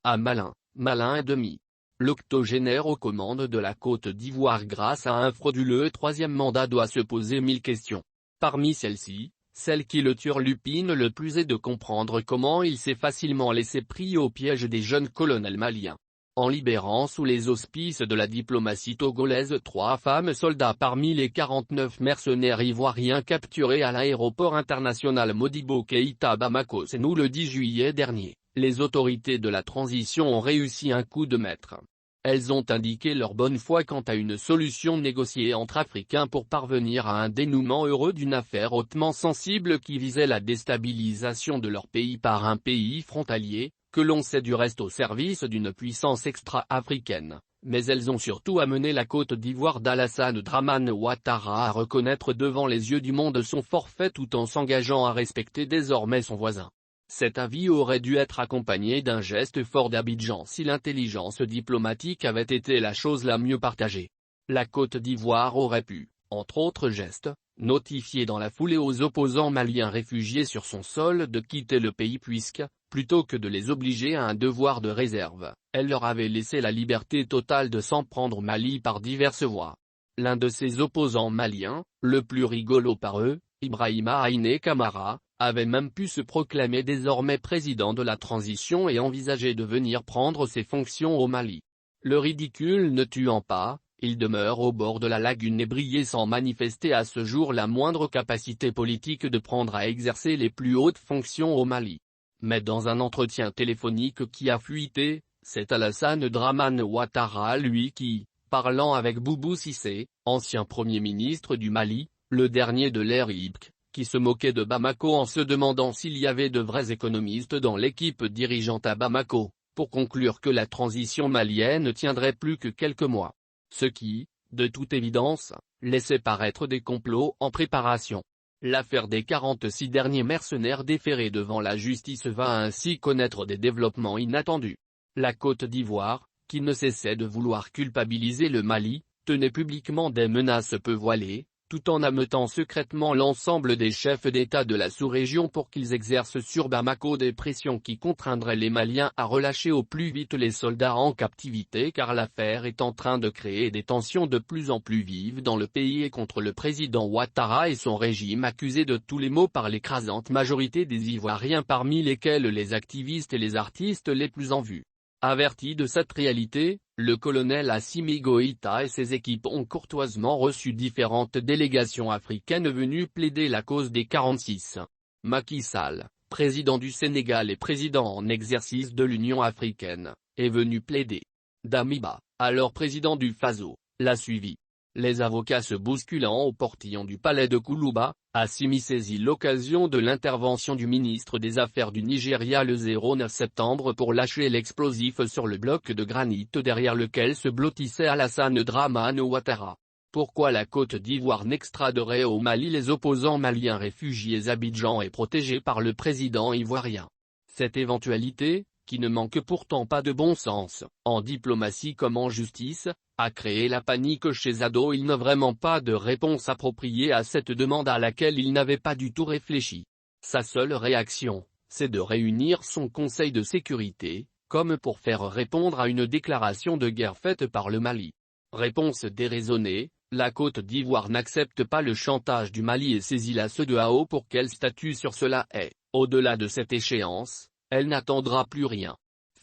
à Malin, Malin et demi. L'octogénaire aux commandes de la Côte d'Ivoire grâce à un frauduleux troisième mandat doit se poser 1000 questions. Parmi celles-ci, celle qui le turlupine le plus est de comprendre comment il s'est facilement laissé pris au piège des jeunes colonels maliens. En libérant sous les auspices de la diplomatie togolaise 3 femmes soldats parmi les 49 mercenaires ivoiriens capturés à l'aéroport international Modibo Keïta à Bamako le 10 juillet dernier, les autorités de la transition ont réussi un coup de maître. Elles ont indiqué leur bonne foi quant à une solution négociée entre Africains pour parvenir à un dénouement heureux d'une affaire hautement sensible qui visait la déstabilisation de leur pays par un pays frontalier, que l'on sait du reste au service d'une puissance extra-africaine, mais elles ont surtout amené la Côte d'Ivoire d'Alassane Dramane Ouattara à reconnaître devant les yeux du monde son forfait tout en s'engageant à respecter désormais son voisin. Cet avis aurait dû être accompagné d'un geste fort d'Abidjan si l'intelligence diplomatique avait été la chose la mieux partagée. La Côte d'Ivoire aurait pu, entre autres gestes, notifier dans la foulée aux opposants maliens réfugiés sur son sol de quitter le pays puisque, plutôt que de les obliger à un devoir de réserve, elle leur avait laissé la liberté totale de s'en prendre au Mali par diverses voies. L'un de ses opposants maliens, le plus rigolo par eux, Ibrahima Haïné Camara, avait même pu se proclamer désormais président de la transition et envisager de venir prendre ses fonctions au Mali. Le ridicule ne tuant pas, il demeure au bord de la lagune et brillait sans manifester à ce jour la moindre capacité politique de prendre à exercer les plus hautes fonctions au Mali. Mais dans un entretien téléphonique qui a fuité, c'est Alassane Dramane Ouattara lui qui, parlant avec Boubou Cissé, ancien Premier ministre du Mali, le dernier de l'ère Ibk, qui se moquait de Bamako en se demandant s'il y avait de vrais économistes dans l'équipe dirigeante à Bamako, pour conclure que la transition malienne tiendrait plus que quelques mois. Ce qui, de toute évidence, laissait paraître des complots en préparation. L'affaire des 46 derniers mercenaires déférés devant la justice va ainsi connaître des développements inattendus. La Côte d'Ivoire, qui ne cessait de vouloir culpabiliser le Mali, tenait publiquement des menaces peu voilées, tout en ameutant secrètement l'ensemble des chefs d'État de la sous-région pour qu'ils exercent sur Bamako des pressions qui contraindraient les Maliens à relâcher au plus vite les soldats en captivité car l'affaire est en train de créer des tensions de plus en plus vives dans le pays et contre le président Ouattara et son régime accusé de tous les maux par l'écrasante majorité des Ivoiriens parmi lesquels les activistes et les artistes les plus en vue. Averti de cette réalité, le colonel Assimi Goïta et ses équipes ont courtoisement reçu différentes délégations africaines venues plaider la cause des 46. Macky Sall, président du Sénégal et président en exercice de l'Union africaine, est venu plaider. Damiba, alors président du Faso, l'a suivi. Les avocats se bousculant au portillon du palais de Koulouba, Assimi saisit l'occasion de l'intervention du ministre des Affaires du Nigeria le 09 septembre pour lâcher l'explosif sur le bloc de granit derrière lequel se blottissait Alassane Dramane Ouattara. Pourquoi la Côte d'Ivoire n'extraderait au Mali les opposants maliens réfugiés Abidjan et protégés par le président ivoirien? Cette éventualité, qui ne manque pourtant pas de bon sens, en diplomatie comme en justice, a créé la panique chez Zado. Il n'a vraiment pas de réponse appropriée à cette demande à laquelle il n'avait pas du tout réfléchi. Sa seule réaction, c'est de réunir son Conseil de sécurité, comme pour faire répondre à une déclaration de guerre faite par le Mali. Réponse déraisonnée, la Côte d'Ivoire n'accepte pas le chantage du Mali et saisit la CEDEAO pour qu'elle statue sur cela et, au-delà de cette échéance, elle n'attendra plus rien.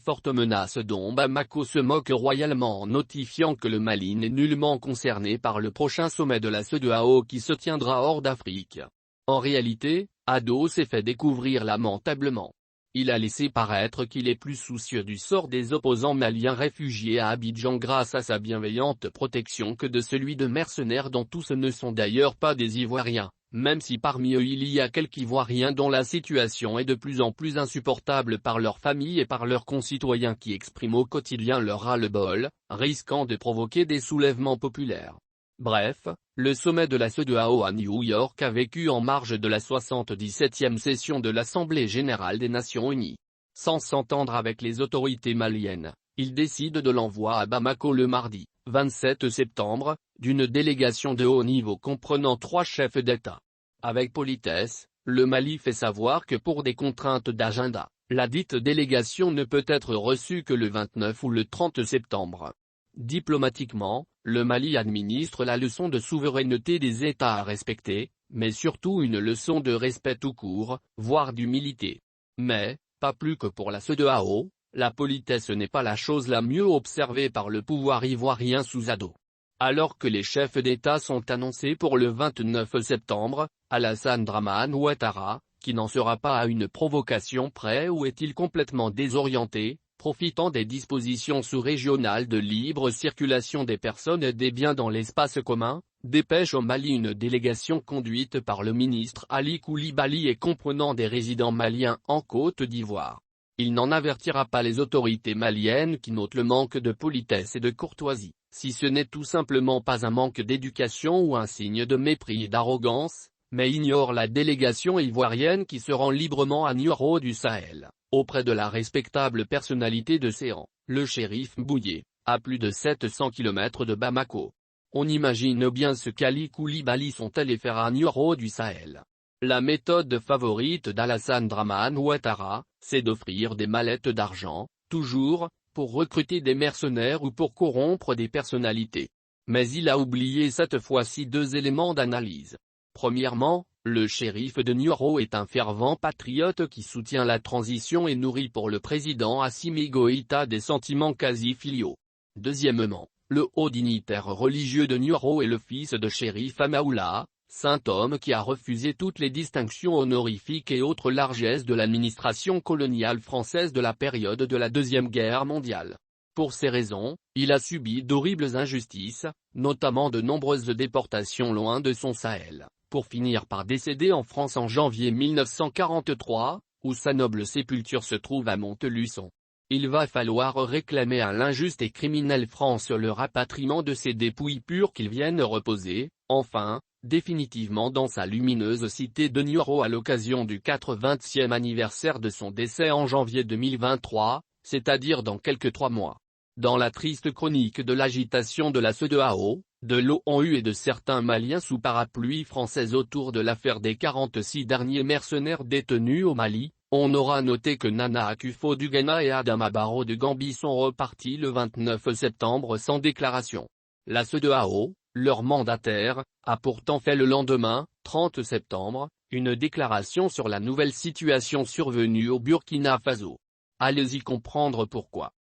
Forte menace dont Bamako se moque royalement en notifiant que le Mali n'est nullement concerné par le prochain sommet de la CEDEAO qui se tiendra hors d'Afrique. En réalité, Ado s'est fait découvrir lamentablement. Il a laissé paraître qu'il est plus soucieux du sort des opposants maliens réfugiés à Abidjan grâce à sa bienveillante protection que de celui de mercenaires dont tous ne sont d'ailleurs pas des Ivoiriens. Même si parmi eux il y a quelques Ivoiriens dont la situation est de plus en plus insupportable par leurs familles et par leurs concitoyens qui expriment au quotidien leur ras-le-bol, risquant de provoquer des soulèvements populaires. Bref, le sommet de la CEDEAO à New York a vécu en marge de la 77e session de l'Assemblée générale des Nations unies. Sans s'entendre avec les autorités maliennes, il décide de l'envoi à Bamako le mardi, 27 septembre, d'une délégation de haut niveau comprenant 3 chefs d'État. Avec politesse, le Mali fait savoir que pour des contraintes d'agenda, La dite délégation ne peut être reçue que le 29 ou le 30 septembre. Diplomatiquement, le Mali administre la leçon de souveraineté des États à respecter, mais surtout une leçon de respect tout court, voire d'humilité. Mais, pas plus que pour la CEDEAO, la politesse n'est pas la chose la mieux observée par le pouvoir ivoirien sous Ado. Alors que les chefs d'État sont annoncés pour le 29 septembre, Alassane Dramane Ouattara, qui n'en sera pas à une provocation près ou est-il complètement désorienté, profitant des dispositions sous-régionales de libre circulation des personnes et des biens dans l'espace commun, dépêche au Mali une délégation conduite par le ministre Ali Koulibaly et comprenant des résidents maliens en Côte d'Ivoire. Il n'en avertira pas les autorités maliennes qui notent le manque de politesse et de courtoisie, si ce n'est tout simplement pas un manque d'éducation ou un signe de mépris et d'arrogance, mais ignore la délégation ivoirienne qui se rend librement à Nuoro du Sahel, auprès de la respectable personnalité de Séan, le shérif Bouye, à plus de 700 km de Bamako. On imagine bien ce qu'Ali Koulibaly sont allés faire à Nuoro du Sahel. La méthode favorite d'Alassane Dramane Ouattara, c'est d'offrir des mallettes d'argent, toujours, pour recruter des mercenaires ou pour corrompre des personnalités. Mais il a oublié cette fois-ci deux éléments d'analyse. Premièrement, le shérif de Nuoro est un fervent patriote qui soutient la transition et nourrit pour le président Assimi Goïta des sentiments quasi filiaux. Deuxièmement, le haut dignitaire religieux de Nuoro est le fils de shérif Amaoula, saint homme qui a refusé toutes les distinctions honorifiques et autres largesses de l'administration coloniale française de la période de la Deuxième Guerre mondiale. Pour ces raisons, il a subi d'horribles injustices, notamment de nombreuses déportations loin de son Sahel, pour finir par décéder en France en janvier 1943, où sa noble sépulture se trouve à Montluçon. Il va falloir réclamer à l'injuste et criminelle France le rapatriement de ces dépouilles pures qu'ils viennent reposer, enfin, définitivement dans sa lumineuse cité de Nuoro à l'occasion du 80e anniversaire de son décès en janvier 2023, c'est-à-dire dans quelques 3 mois. Dans la triste chronique de l'agitation de la CEDEAO, de l'ONU et de certains Maliens sous parapluie française autour de l'affaire des 46 derniers mercenaires détenus au Mali, on aura noté que Nana Akufo du Ghana et Adama Barrow de Gambie sont repartis le 29 septembre sans déclaration. La CEDEAO, leur mandataire, a pourtant fait le lendemain, 30 septembre, une déclaration sur la nouvelle situation survenue au Burkina Faso. Allez-y comprendre pourquoi.